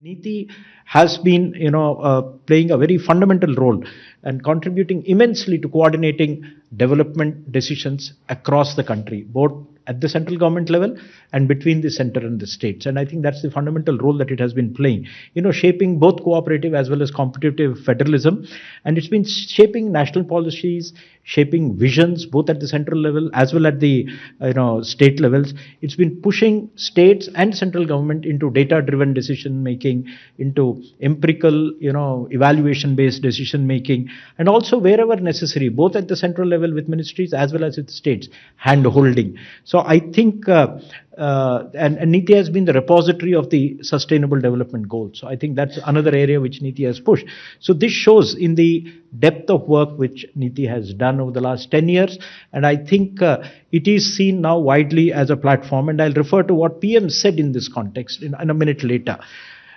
NITI has been, playing a very fundamental role and contributing immensely to coordinating development decisions across the country, both at the central government level and between the center and the states. And I think that's the fundamental role that it has been playing, shaping both cooperative as well as competitive federalism. And it's been shaping national policies, shaping visions, both at the central level as well at the, state levels. It's been pushing states and central government into data-driven decision making, into empirical, evaluation based decision making, and also wherever necessary, both at the central level with ministries as well as with states, hand holding. So I think and NITI has been the repository of the sustainable development goals. So I think that's another area which NITI has pushed. So this shows in the depth of work which NITI has done over the last 10 years. And I think it is seen now widely as a platform. And I'll refer to what PM said in this context in a minute later.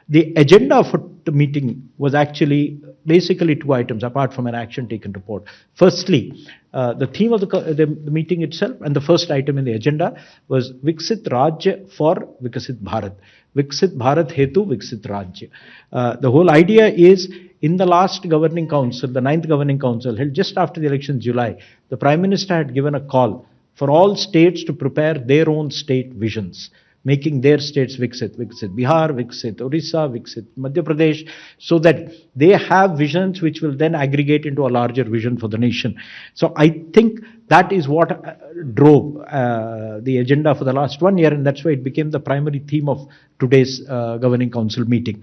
The agenda for the meeting was actually basically two items apart from an action taken report. Firstly, the theme of the meeting itself and the first item in the agenda was Viksit Rajya for Vikasit Bharat. Viksit Bharat Hetu Viksit Rajya. The whole idea is in the last governing council, the 9th governing council held just after the election in July, the Prime Minister had given a call for all states to prepare their own state visions, making their states Viksit Bihar, Viksit Orissa, Viksit Madhya Pradesh, so that they have visions which will then aggregate into a larger vision for the nation. So I think that is what drove the agenda for the last 1 year, and that's why it became the primary theme of today's governing council meeting.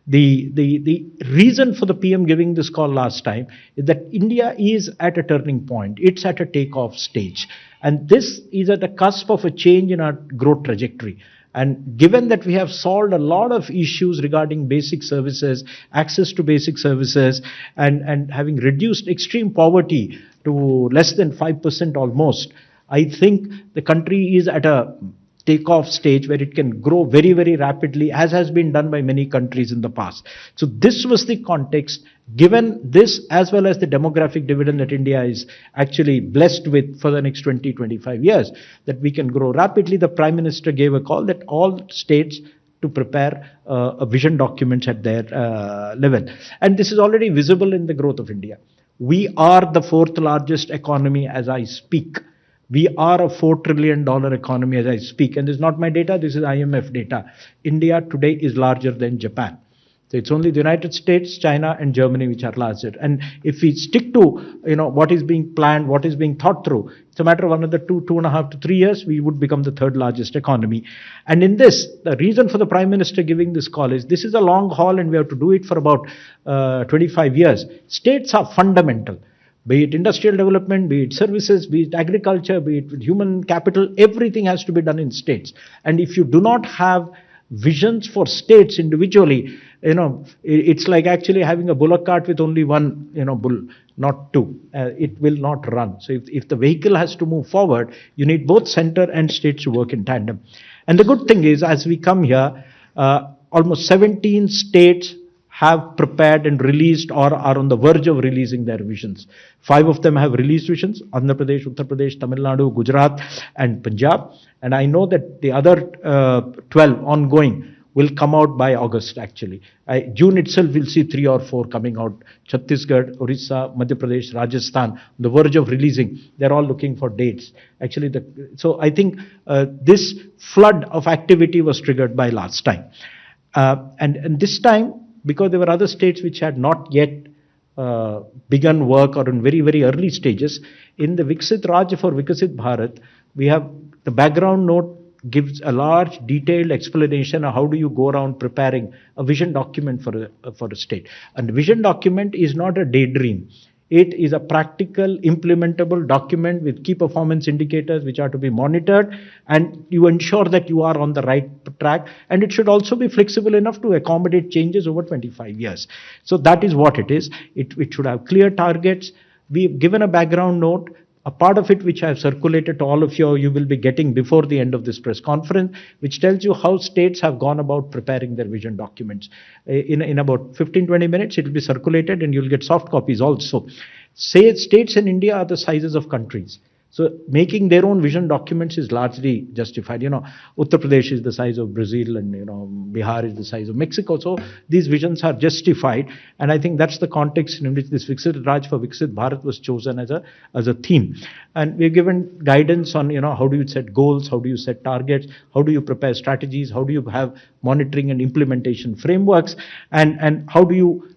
The reason for the PM giving this call last time is that India is at a turning point. It's at a takeoff stage. And this is at the cusp of a change in our growth trajectory. And given that we have solved a lot of issues regarding basic services, access to basic services, and having reduced extreme poverty to less than 5% almost, I think the country is at a takeoff stage where it can grow very, very rapidly, as has been done by many countries in the past. So this was the context. Given this, as well as the demographic dividend that India is actually blessed with for the next 20-25 years, that we can grow rapidly, the Prime Minister gave a call that all states to prepare a vision document at their level. And this is already visible in the growth of India. We are the fourth largest economy as I speak. We are a $4 trillion economy as I speak. And this is not my data, this is IMF data. India today is larger than Japan. So it's only the United States, China, and Germany which are larger. And if we stick to what is being planned, what is being thought through, it's a matter of another 2.5 to 3 years, we would become the third largest economy. And in this, the reason for the Prime Minister giving this call is this is a long haul and we have to do it for about 25 years. States are fundamental. Be it industrial development, be it services, be it agriculture, be it human capital, everything has to be done in states. And if you do not have visions for states individually, it's like actually having a bullock cart with only one, bull, not two. It will not run. So if the vehicle has to move forward, you need both center and states to work in tandem. And the good thing is, as we come here, almost 17 states have prepared and released or are on the verge of releasing their visions. 5 of them have released visions: Andhra Pradesh, Uttar Pradesh, Tamil Nadu, Gujarat, and Punjab. And I know that the other 12 ongoing will come out by August actually. June itself we'll see 3 or 4 coming out. Chhattisgarh, Orissa, Madhya Pradesh, Rajasthan, on the verge of releasing. They're all looking for dates. Actually, so I think this flood of activity was triggered by last time. And this time, because there were other states which had not yet begun work or in very, very early stages, in the Viksit Raj for Vikasit Bharat, we have the background note gives a large detailed explanation of how do you go around preparing a vision document for a state. And the vision document is not a daydream. It is a practical, implementable document with key performance indicators which are to be monitored, and you ensure that you are on the right track. And it should also be flexible enough to accommodate changes over 25 years. So that is what it is. It should have clear targets. We've given a background note. A part of it which I have circulated to all of you will be getting before the end of this press conference, which tells you how states have gone about preparing their vision documents. In about 15-20 minutes, it will be circulated and you'll get soft copies also. States in India are the sizes of countries. So making their own vision documents is largely justified. Uttar Pradesh is the size of Brazil, and Bihar is the size of Mexico. So these visions are justified, and I think that's the context in which this Viksit Raj for Viksit Bharat was chosen as a theme. And we're given guidance on how do you set goals, how do you set targets, how do you prepare strategies, how do you have monitoring and implementation frameworks, and how do you,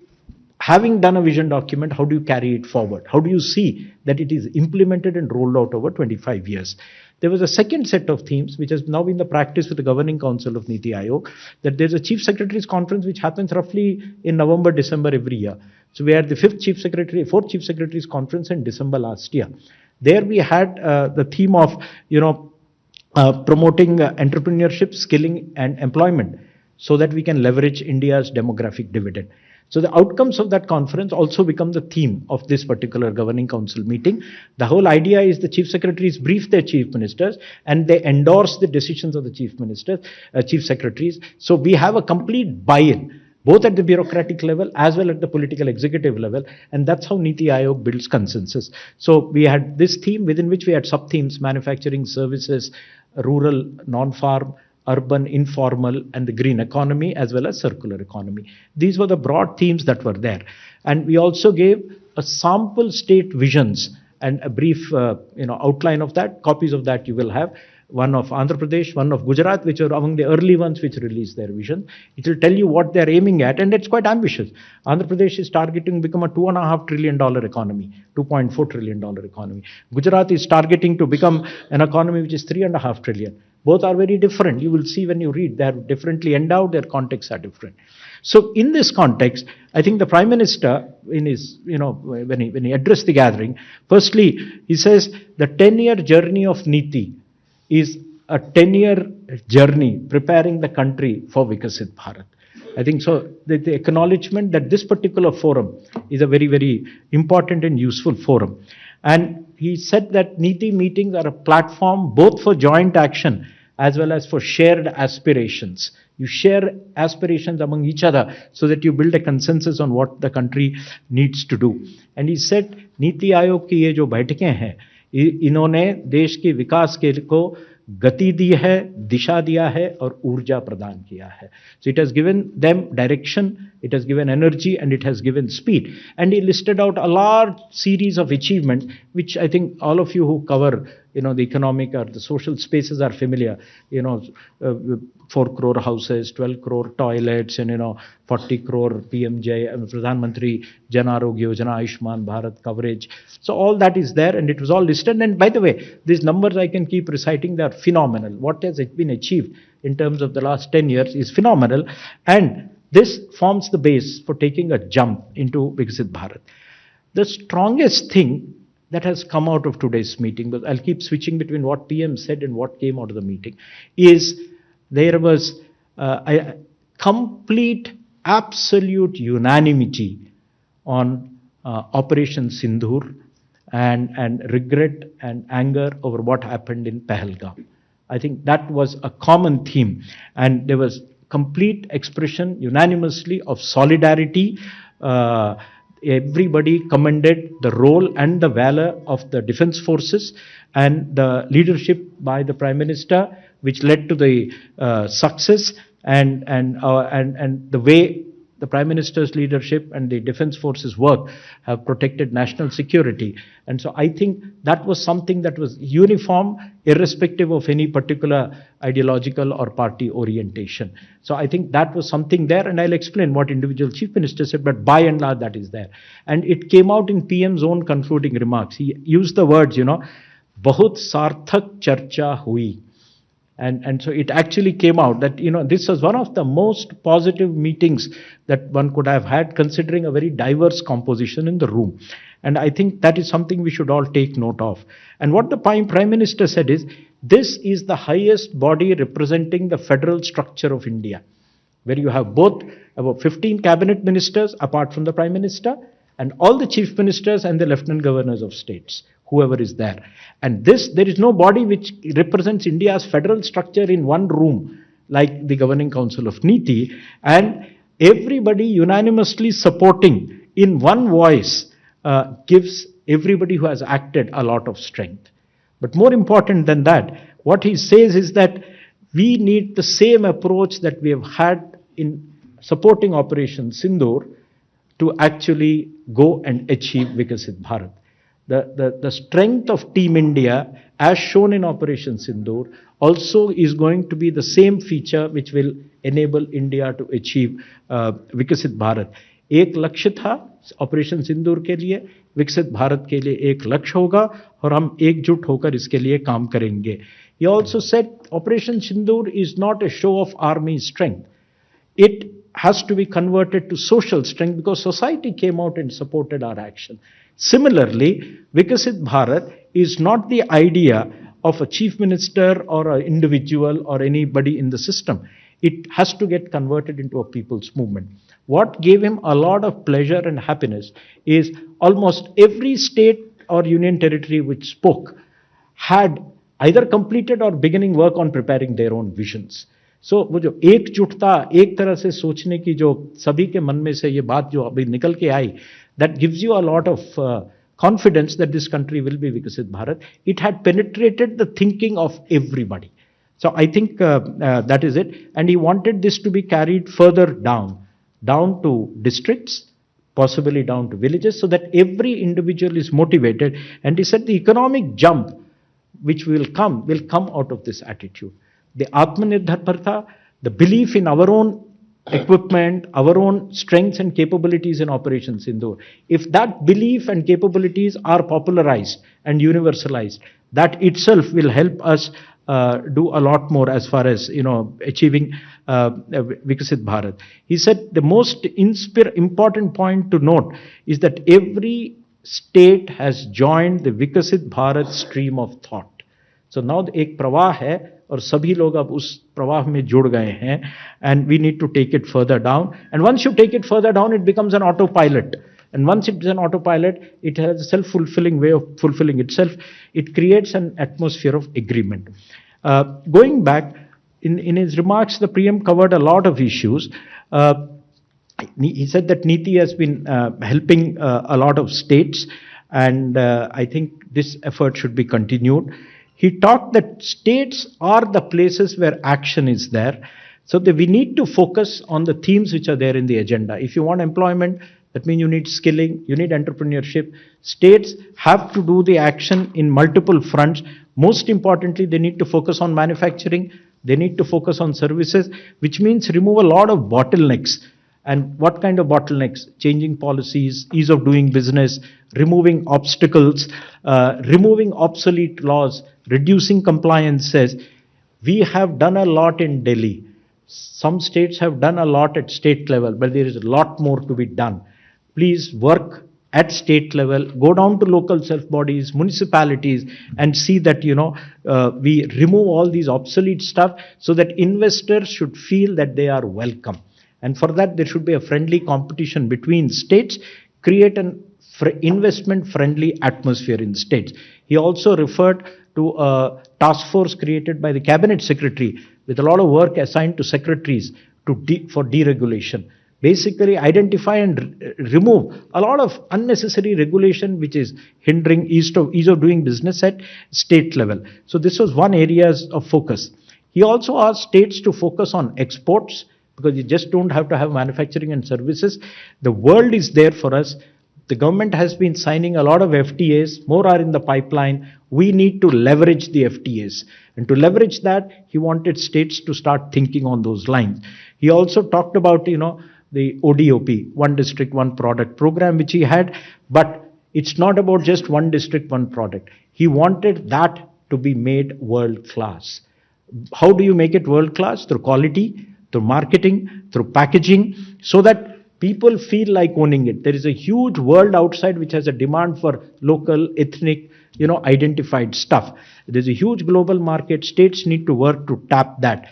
having done a vision document, how do you carry it forward? How do you see that it is implemented and rolled out over 25 years? There was a second set of themes, which has now been the practice with the Governing Council of NITI Ayog, that there's a Chief Secretary's Conference which happens roughly in November, December every year. So we had the fourth Chief Secretary's Conference in December last year. There we had the theme of, promoting entrepreneurship, skilling and employment so that we can leverage India's demographic dividend. So the outcomes of that conference also become the theme of this particular Governing Council meeting. The whole idea is the Chief Secretaries brief their Chief Ministers and they endorse the decisions of the Chief Secretaries. So we have a complete buy-in, both at the bureaucratic level as well at the political executive level, and that's how NITI Ayog builds consensus. So we had this theme within which we had sub-themes: manufacturing, services, rural, non-farm, urban, informal, and the green economy, as well as circular economy. These were the broad themes that were there. And we also gave a sample state visions and a brief outline of that. Copies of that you will have. One of Andhra Pradesh, one of Gujarat, which are among the early ones which released their vision. It will tell you what they're aiming at, and it's quite ambitious. Andhra Pradesh is targeting to become a $2.5 trillion economy, $2.4 trillion economy. Gujarat is targeting to become an economy which is $3.5 trillion. Both are very different. You will see when you read, they are differently endowed, their contexts are different. So in this context, I think the Prime Minister, in his, when he addressed the gathering, firstly, he says the 10-year journey of NITI is a 10-year journey preparing the country for Viksit Bharat. I think so. The acknowledgement that this particular forum is a very, very important and useful forum. And he said that NITI meetings are a platform both for joint action as well as for shared aspirations. You share aspirations among each other so that you build a consensus on what the country needs to do. And he said, NITI Ayog की ये जो बैठकें हैं, इन्होंने देश के विकास के को गति दी है, दिशा दिया है और ऊर्जा प्रदान किया है. So it has given them direction, it has given energy, and it has given speed. And he listed out a large series of achievements, which I think all of you who cover the economic or the social spaces are familiar. 4 crore houses, 12 crore toilets, and 40 crore PMJ, Pradhan Mantri Jan Arogya Yojana, Ayushman Bharat coverage. So all that is there, and it was all listed. And by the way, these numbers I can keep reciting, they are phenomenal. What has been achieved in terms of the last 10 years is phenomenal, and this forms the base for taking a jump into Viksit Bharat. The strongest thing that has come out of today's meeting, but I'll keep switching between what PM said and what came out of the meeting, is there was a complete, absolute unanimity on Operation Sindhur and regret and anger over what happened in Pahalgam. I think that was a common theme, and there was complete expression unanimously of solidarity. Everybody commended the role and the valor of the defense forces and the leadership by the Prime Minister, which led to the success and the way the Prime Minister's leadership and the defense forces work have protected national security. And so I think that was something that was uniform, irrespective of any particular ideological or party orientation. So I think that was something there, and I'll explain what individual chief minister said, but by and large that is there. And it came out in PM's own concluding remarks. He used the words, बहुत सार्थक चर्चा हुई. And so it actually came out that, this was one of the most positive meetings that one could have had, considering a very diverse composition in the room. And I think that is something we should all take note of. And what the Prime Minister said is, this is the highest body representing the federal structure of India, where you have both about 15 cabinet ministers apart from the Prime Minister, and all the chief ministers and the lieutenant governors of states, whoever is there. And there is no body which represents India's federal structure in one room, like the Governing Council of NITI, and everybody unanimously supporting in one voice gives everybody who has acted a lot of strength. But more important than that, what he says is that we need the same approach that we have had in supporting Operation Sindoor to actually go and achieve Vikasit Bharat. The strength of Team India, as shown in Operation Sindoor, also is going to be the same feature which will enable India to achieve Vikasit Bharat. एक लक्ष्य था operation सिंदूर के लिए, विकसित भारत के लिए एक लक्ष्य होगा और हम एकजुट होकर इसके लिए काम करेंगे. He also said Operation Sindoor is not a show of army strength. It has to be converted to social strength because society came out and supported our action. Similarly, Vikasit Bharat is not the idea of a chief minister or an individual or anybody in the system. It has to get converted into a people's movement. What gave him a lot of pleasure and happiness is almost every state or union territory which spoke had either completed or beginning work on preparing their own visions. सो वो जो एकजुटता, एक तरह से सोचने की जो सभी के मन में से ये बात जो अभी निकल के आई, that gives you a lot of confidence that this country will be Vikasit Bharat. It had penetrated the thinking of everybody. So I think that is it. And he wanted this to be carried further down to districts, possibly down to villages, so that every individual is motivated. And he said the economic jump which will come out of this attitude. The Atmanirbharta, the belief in our own equipment, our own strengths and capabilities in Operation Sindoor. If that belief and capabilities are popularized and universalized, that itself will help us do a lot more as far as achieving Vikasit Bharat. He said the most important point to note is that every state has joined the Vikasit Bharat stream of thought. So now एक प्रवाह है और सभी लोग अब उस प्रवाह में जुड़ गए हैं, and we need to take it further down. And once you take it further down, it becomes an autopilot. And once it is an autopilot, it has a self-fulfilling way of fulfilling itself. It creates an atmosphere of agreement. Going back, in his remarks, the PM covered a lot of issues. He said that NITI has been helping a lot of states, and I think this effort should be continued. He talked that states are the places where action is there. So that we need to focus on the themes which are there in the agenda. If you want employment, that means you need skilling, you need entrepreneurship. States have to do the action in multiple fronts. Most importantly, they need to focus on manufacturing. They need to focus on services, which means remove a lot of bottlenecks. And what kind of bottlenecks? Changing policies, ease of doing business, removing obstacles, removing obsolete laws, reducing compliances. We have done a lot in Delhi. Some states have done a lot at state level, but there is a lot more to be done. Please work at state level, go down to local self-bodies, municipalities, and see that, we remove all these obsolete stuff so that investors should feel that they are welcome. And for that, there should be a friendly competition between states, create an investment-friendly atmosphere in the states. He also referred to a task force created by the cabinet secretary with a lot of work assigned to secretaries for deregulation. Basically, identify and remove a lot of unnecessary regulation which is hindering ease of doing business at state level. So this was one area of focus. He also asked states to focus on exports, because you just don't have to have manufacturing and services. The world is there for us. The government has been signing a lot of FTAs, more are in the pipeline. We need to leverage the FTAs. And to leverage that, he wanted states to start thinking on those lines. He also talked about, the ODOP, One District, One Product program, which he had, but it's not about just one district, one product. He wanted that to be made world class. How do you make it world class? Through quality, through marketing, through packaging, so that people feel like owning it. There is a huge world outside which has a demand for local, ethnic, identified stuff. There's a huge global market. States need to work to tap that.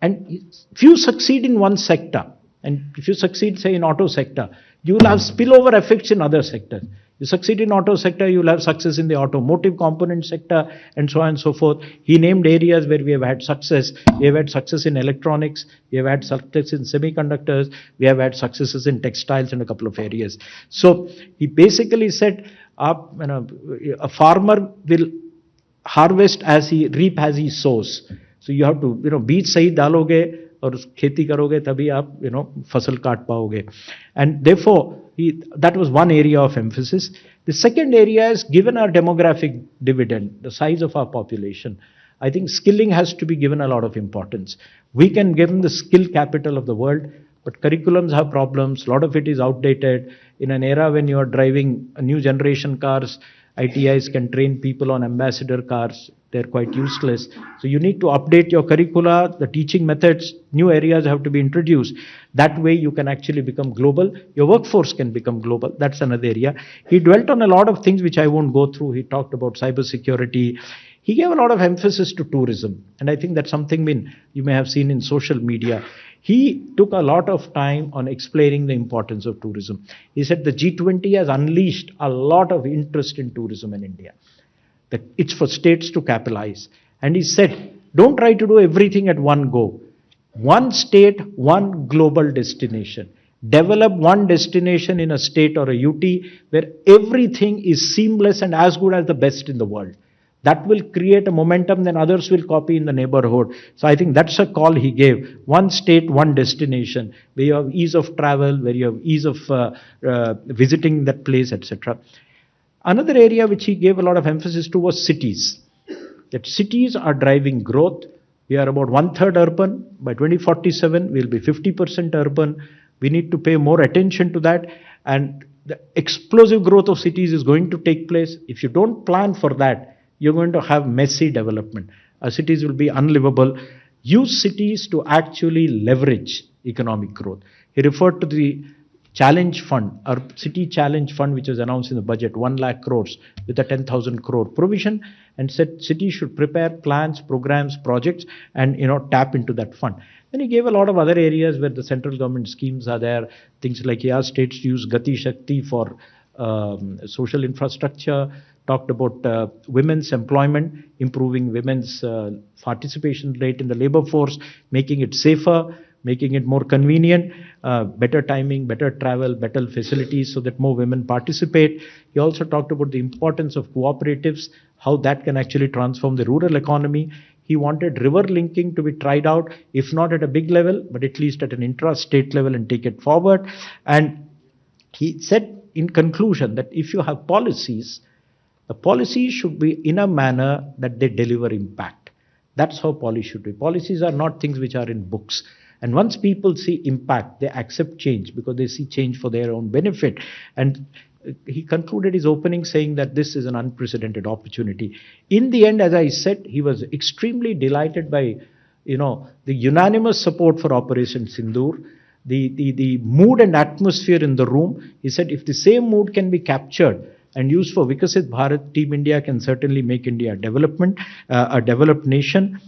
And if you succeed in one sector, and if you succeed, say, in auto sector, you will have spillover effects in other sectors. You succeed in auto sector, you will have success in the automotive component sector, and so on and so forth. He named areas where we have had success. We have had success in electronics, we have had success in semiconductors, we have had successes in textiles and a couple of areas. So he basically said, a farmer will harvest as he reap as he sows. So you have to, बीज सही डालोगे और खेती करोगे तभी आप, फसल काट पाओगे. And therefore, that was one area of emphasis. The second area is, given our demographic dividend, the size of our population, I think skilling has to be given a lot of importance. We can give them the skill capital of the world, but curriculums have problems. A lot of it is outdated. In an era when you are driving a new generation cars, ITIs can train people on ambassador cars. They're quite useless. So you need to update your curricula, the teaching methods, new areas have to be introduced. That way you can actually become global. Your workforce can become global. That's another area. He dwelt on a lot of things which I won't go through. He talked about cybersecurity. He gave a lot of emphasis to tourism. And I think that's something you may have seen in social media. He took a lot of time on explaining the importance of tourism. He said the G20 has unleashed a lot of interest in tourism in India. That it's for states to capitalize. And he said, don't try to do everything at one go. One state, one global destination. Develop one destination in a state or a UT where everything is seamless and as good as the best in the world. That will create a momentum, then others will copy in the neighborhood. So I think that's a call he gave. One state, one destination, where you have ease of travel, where you have ease of visiting that place, etc. Another area which he gave a lot of emphasis to was cities. That cities are driving growth. We are about 1/3 urban. By 2047, we'll be 50% urban. We need to pay more attention to that. And the explosive growth of cities is going to take place. If you don't plan for that, you're going to have messy development. Our cities will be unlivable. Use cities to actually leverage economic growth. He referred to the challenge fund, our city challenge fund, which was announced in the budget, 1 lakh crores with a 10,000 crore provision, and said cities should prepare plans, programs, projects, and tap into that fund. Then he gave a lot of other areas where the central government schemes are there. Things like he asked states to use Gati Shakti for social infrastructure. Talked about women's employment, improving women's participation rate in the labor force, making it safer, making it more convenient, better timing, better travel, better facilities so that more women participate. He also talked about the importance of cooperatives, how that can actually transform the rural economy. He wanted river linking to be tried out, if not at a big level, but at least at an intra-state level, and take it forward. And he said in conclusion that if you have policies, the policies should be in a manner that they deliver impact. That's how policy should be. Policies are not things which are in books. And once people see impact, they accept change because they see change for their own benefit. And he concluded his opening saying that this is an unprecedented opportunity. In the end, as I said, he was extremely delighted by, the unanimous support for Operation Sindoor, the mood and atmosphere in the room. He said if the same mood can be captured and used for Vikasit Bharat, Team India can certainly make India a developed nation.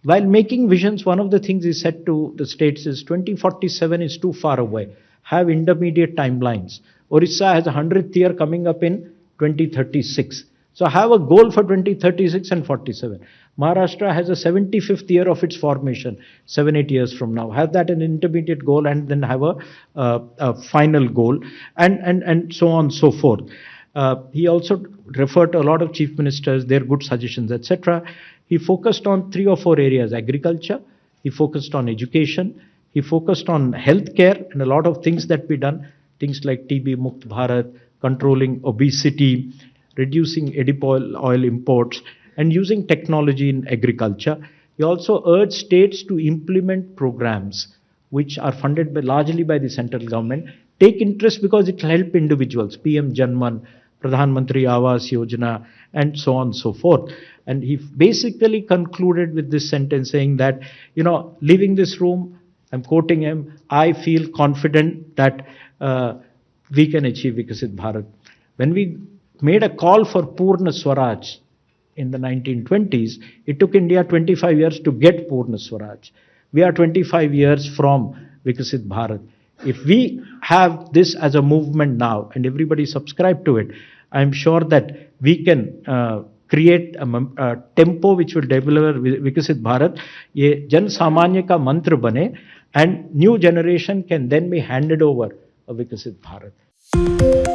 While making visions, one of the things he said to the states is 2047 is too far away. Have intermediate timelines. Orissa has a 100th year coming up in 2036. So have a goal for 2036 and 47. Maharashtra has a 75th year of its formation, 7-8 years from now. Have that an intermediate goal and then have a final goal, and so on and so forth. He also referred to a lot of chief ministers, their good suggestions, etc. He focused on 3 or 4 areas: agriculture, he focused on education, he focused on healthcare, and a lot of things that we done, things like TB Mukt Bharat, controlling obesity, reducing edible oil imports, and using technology in agriculture. He also urged states to implement programs which are funded largely by the central government. Take interest because it will help individuals, PM Janman, Pradhan Mantri Awas Yojana, and so on and so forth. And he basically concluded with this sentence saying that, leaving this room, I'm quoting him, I feel confident that we can achieve Vikasit Bharat. When we made a call for Purna Swaraj in the 1920s, it took India 25 years to get Purna Swaraj. We are 25 years from Vikasit Bharat. If we have this as a movement now and everybody subscribe to it, I'm sure that we can create a tempo which will deliver Vikasit Bharat. Ye Jan Samanya ka mantra bane, and new generation can then be handed over a Vikasit Bharat.